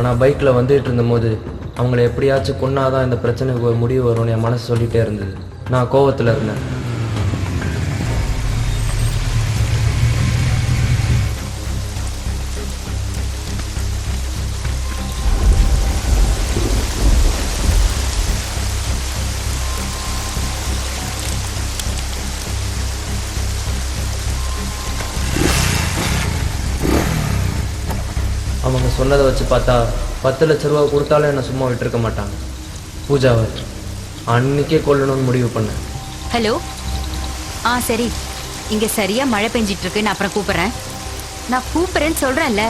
ஆனால் பைக்கில் வந்துட்டு இருந்தபோது அவங்கள எப்படியாச்சும் கொன்னாதான் இந்த பிரச்சனைக்கு ஒரு முடிவு வரும்னு என் மனசு சொல்லிகிட்டே இருந்தது. நான் கோவத்தில் இருந்தேன். அவங்க சொன்னதை வச்சு பார்த்தா 10 லட்ச ரூபா கொடுத்தாலும் என்னை சும்மா விட்டுருக்க மாட்டாங்க. பூஜாவை அன்னைக்கே கொல்லணும்னு முடிவு பண்ணேன். ஹலோ, சரி, இங்க சரியா மழை பெஞ்சிட்டு இருக்கு. நான் அப்புறம் கூப்பிடுறேன். நான் கூப்பிடுறேன்னு சொல்றேன்ல.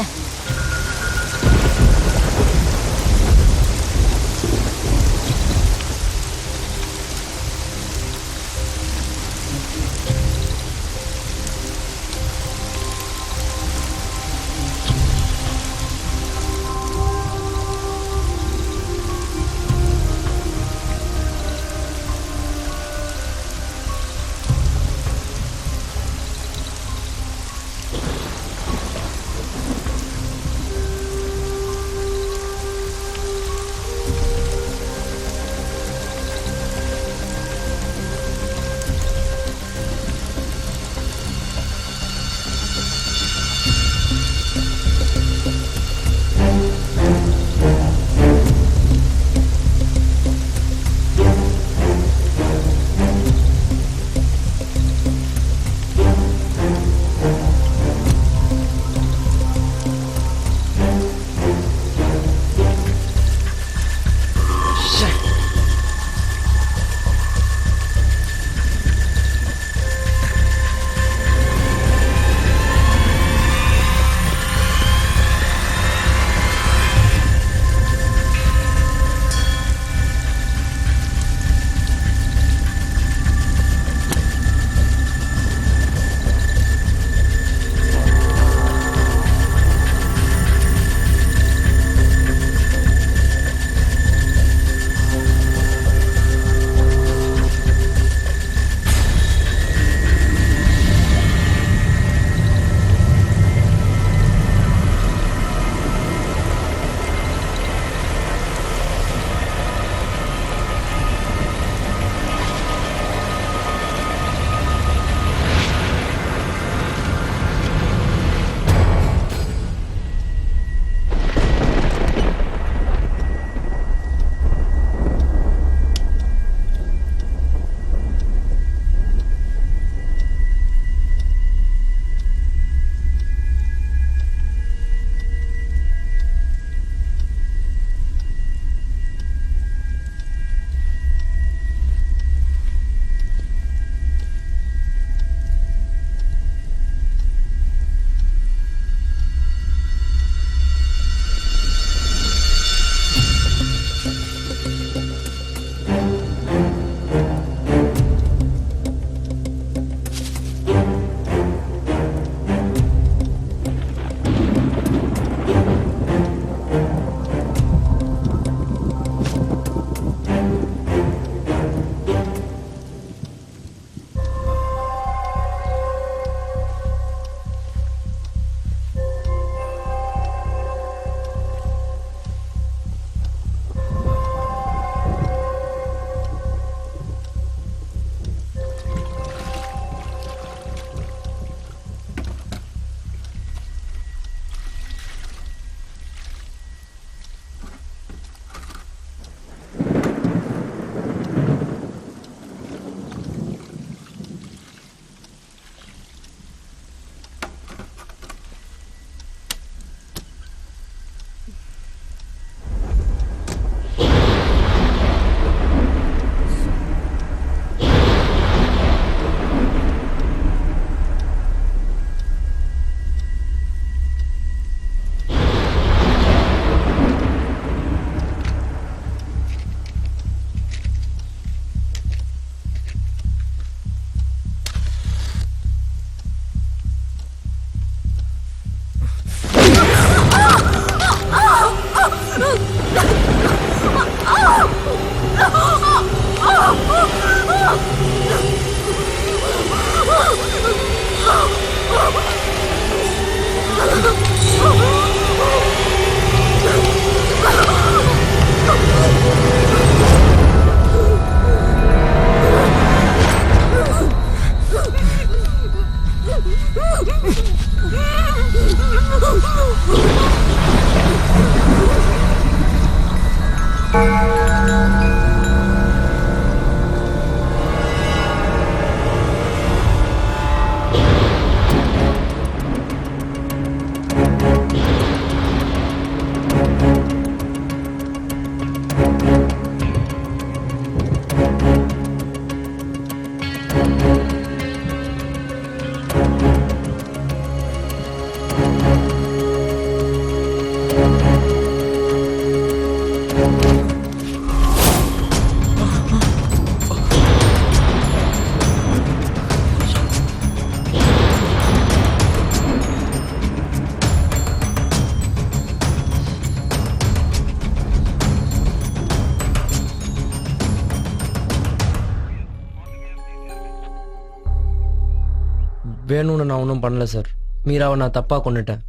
வேணும்னு நான் ஒன்றும் பண்ணல சார். மீராவை நான் தப்பாக கொண்டுட்டேன்.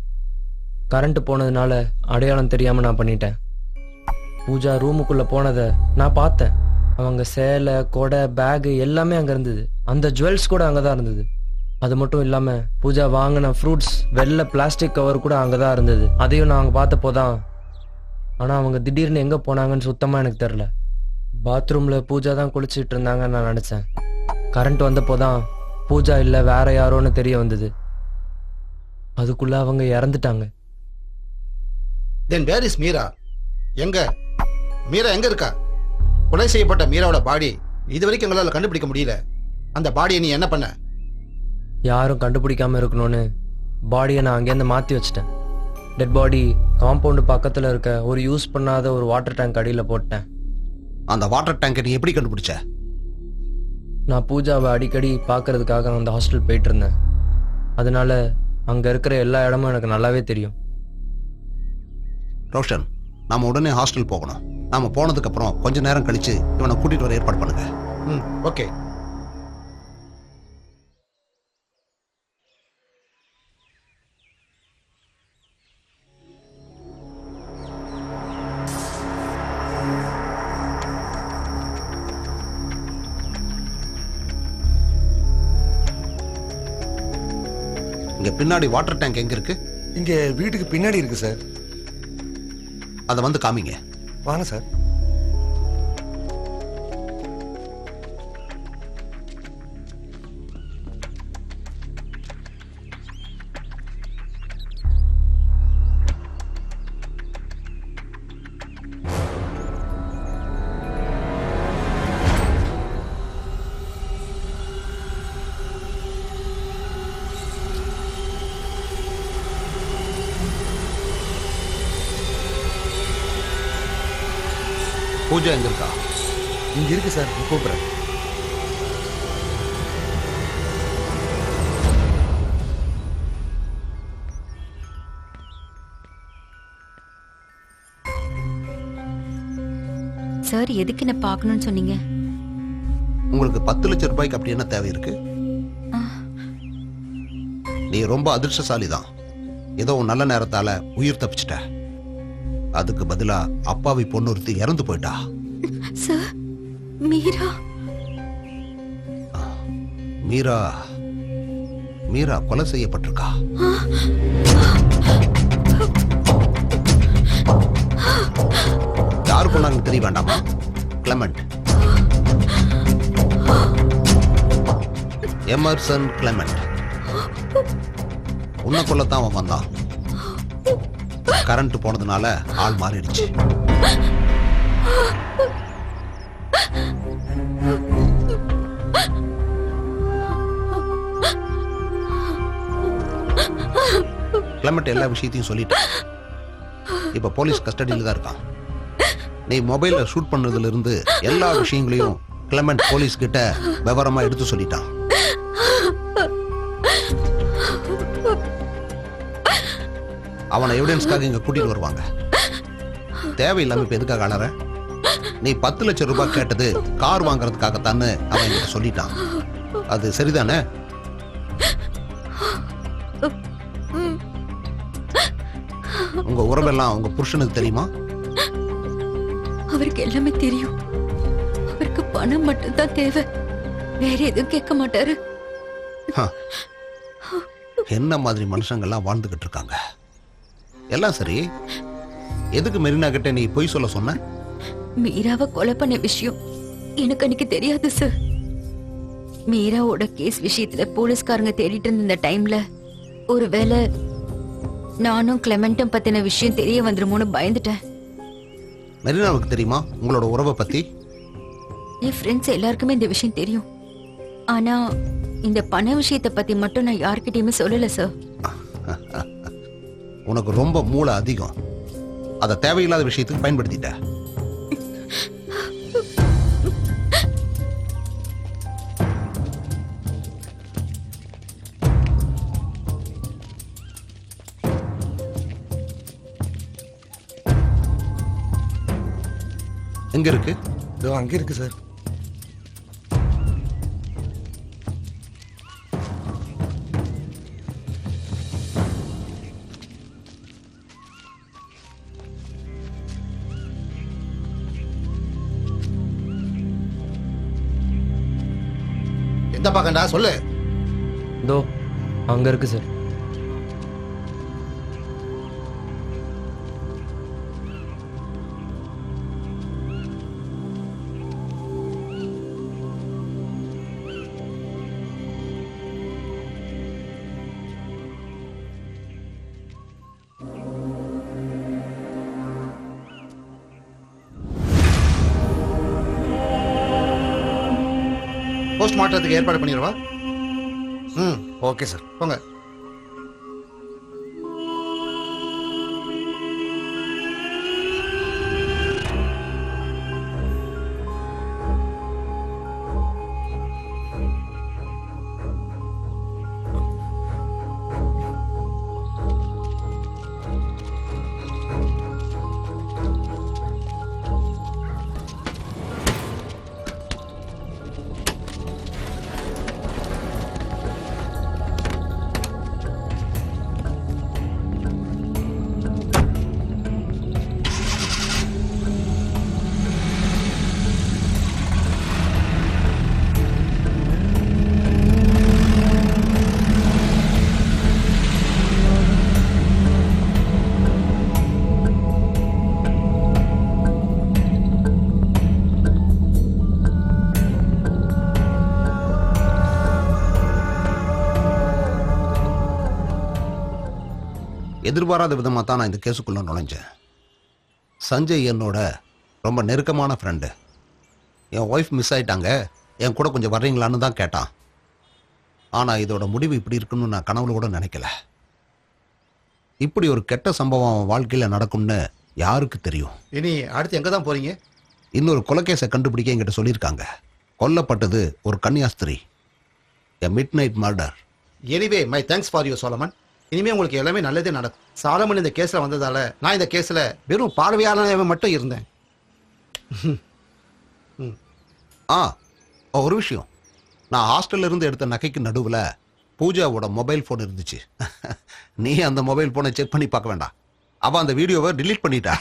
கரண்ட் போனதுனால அடையாளம் தெரியாமல் நான் பண்ணிட்டேன். பூஜா ரூமுக்குள்ளே போனதை நான் பார்த்தேன். அவங்க சேலை, கொடை, பேகு எல்லாமே அங்கே இருந்தது. அந்த ஜுவல்ஸ் கூட அங்கே தான் இருந்தது. அது மட்டும் இல்லாமல் பூஜா வாங்கின ஃப்ரூட்ஸ், வெள்ளை பிளாஸ்டிக் கவர் கூட அங்கே தான் இருந்தது. அதையும் நான் அங்கே பார்த்தப்போ தான். ஆனால் அவங்க திடீர்னு எங்கே போனாங்கன்னு சுத்தமாக எனக்கு தெரில. பாத்ரூமில் பூஜா தான் குளிச்சுட்டு இருந்தாங்கன்னு நான் நினச்சேன். கரண்ட் வந்தப்போ தான் பூஜா இல்லை வேற யாரோன்னு தெரிய வந்தது. அதுக்குள்ள அவங்க இறந்துட்டாங்க. தென் வேர் இஸ் மீரா? எங்க மீரா எங்க இருக்கா? கொலை செய்யப்பட்ட மீராவோட பாடி இது வரைக்கும் எங்களால் கண்டுபிடிக்க முடியல. அந்த பாடியை நீ என்ன பண்ண? யாரும் கண்டுபிடிக்காம இருக்கணும்னு பாடியை நான் அங்கேருந்து மாற்றி வச்சிட்டேன். டெட் பாடி காம்பவுண்டு பக்கத்தில் இருக்க ஒரு யூஸ் பண்ணாத ஒரு வாட்டர் டேங்க் அடியில் போட்டேன். அந்த வாட்டர் டேங்கை நீ எப்படி கண்டுபிடிச்ச? நான் பூஜாவை அடிக்கடி பார்க்கறதுக்காக அந்த ஹாஸ்டல் போயிட்டு இருந்தேன். அதனால அங்கே இருக்கிற எல்லா இடமும் எனக்கு நல்லாவே தெரியும். ரோஷன், நாம உடனே ஹாஸ்டல் போகணும். நாம போனதுக்கு அப்புறம் கொஞ்ச நேரம் கழிச்சு இவனை கூட்டிட்டு வர ஏற்பாடு பண்ணுங்க. ஓகே. இங்க பின்னாடி வாட்டர் டேங்க் எங்க இருக்கு? இங்க வீட்டுக்கு பின்னாடி இருக்கு சார். அதை வந்து காமிங்க. வாங்க சார். பூஜா எங்க இருக்கா? இங்க இருக்கு சார், கூப்பிடுறேன். சார், எதுக்கு என்ன பார்க்கணும்னு சொன்னீங்க? உங்களுக்கு 10 லட்சம் ரூபாய்க்கு அப்படி என்ன தேவை இருக்கு? நீ ரொம்ப அதிர்ஷ்டசாலி தான். ஏதோ நல்ல நேரத்தால உயிர் தப்பிச்சிட்ட. அதுக்கு பதிலா அப்பாவி பொண்ணு ஒருத்தி இறந்து போயிட்டா. சார், மீரா மீரா மீரா கொலை செய்யப்பட்டிருக்கா. யாரு கொண்டாங்கன்னு தெரிய வேண்டாமா? Clement, Emerson Clement. உன்னை கொல்லத்தான் அவன் வந்தான். கரண்ட் போனதுனால ஆள் மாறிடுச்சு. கிளமெண்ட் எல்லா விஷயத்தையும் சொல்லிட்டான். இப்ப போலீஸ் கஸ்டடியில தான் இருக்கான். நீ மொபைல்ல ஷூட் பண்ணதுல இருந்து எல்லா விஷயங்களையும் கிளமெண்ட் போலீஸ் கிட்ட விவரமா எடுத்து சொல்லிட்டான். அவனை எவிடன்ஸ்க்காக இங்க கூட்டிட்டு வருவாங்க. தேவையில்லாம இப்ப எதுக்காக அலற? நீ 10 லட்சம் ரூபாய் கேட்டது கார் வாங்குறதுக்காகத்தான்னு அவன் என்கிட்ட சொல்லிட்டான். அது சரிதானே? உங்க உறவெல்லாம் உங்க புருஷனுக்கு தெரியுமா? அவருக்கு எல்லாமே தெரியும். அவருக்கு பணம் மட்டும்தான் தேவை, வேற எதுவும் கேட்க மாட்டாரு. என்ன மாதிரி மனுஷங்கள்லாம் வாழ்ந்துகிட்டு இருக்காங்க. எல்லாம் சரி, எதுக்கு மெரினா கிட்ட நீ பொய் சொல்ல சொன்ன? மீராவை கொலை பண்ண விஷயம் எனக்கு அன்னைக்கு தெரியாது சார். மீராவோட கேஸ் விஷயத்துல போலீஸ்காரங்க தேடிட்டு இருந்த இந்த டைம்ல ஒருவேளை நானும் கிளமெண்ட்டும் பத்தின விஷயம் தெரிய வந்துருமோன்னு பயந்துட்டேன். மெரினாவுக்கு தெரியுமா உங்களோட உறவை பத்தி? என் ஃப்ரெண்ட்ஸ் எல்லாருக்குமே இந்த விஷயம் தெரியும். ஆனா இந்த பண விஷயத்தை பத்தி மட்டும் நான் யார்கிட்டயுமே சொல்லல சார். உனக்கு ரொம்ப மூளை அதிகம். அதை தேவையில்லாத விஷயத்துக்கு பயன்படுத்திட்ட. எங்க இருக்கு? இதோ அங்க இருக்கு சார். எந்த பக்கம்டா சொல்லு. தோ அங்க இருக்கு சார். போஸ்ட் மார்ட்டத்துக்கு ஏற்பாடு பண்ணிடுவா. ம், ஓகே சார். போங்க. எதிர்பாராத விதமாக தான் நான் இந்த கேஸுக்குள்ள நுழைஞ்சேன். சஞ்சய் என்னோட ரொம்ப நெருக்கமான ஃப்ரெண்டு. என் ஒய்ஃப் மிஸ் ஆயிட்டாங்க, என் கூட கொஞ்சம் வர்றீங்களான்னு தான் கேட்டான். ஆனால் இதோட முடிவு இப்படி இருக்குன்னு நான் கனவுல கூட நினைக்கல. இப்படி ஒரு கெட்ட சம்பவம் அவன் வாழ்க்கையில் நடக்கும்னு யாருக்கு தெரியும்? இனி அடுத்து எங்கே தான் போறீங்க? இன்னொரு கொலைகேஸை கண்டுபிடிக்க என்கிட்ட சொல்லியிருக்காங்க. கொல்லப்பட்டது ஒரு கன்னியாஸ்திரி. A midnight murder. Anyway my thanks for you Solomon. இனிமே உங்களுக்கு எல்லாமே நல்லதே நடக்கும். சாலமன் இந்த கேஸ்ல வந்ததால நான் இந்த கேஸ்ல வெறும் பார்வையாளனாக மட்டும் இருந்தேன். ஒரு விஷயம், நான் ஹாஸ்டல்ல இருந்து எடுத்த நகைக்கு நடுவில் பூஜாவோட மொபைல் ஃபோன் இருந்துச்சு. நீ அந்த மொபைல் ஃபோனை செக் பண்ணி பார்க்க வேண்டாம். அவ அந்த வீடியோவை டிலீட் பண்ணிட்டா.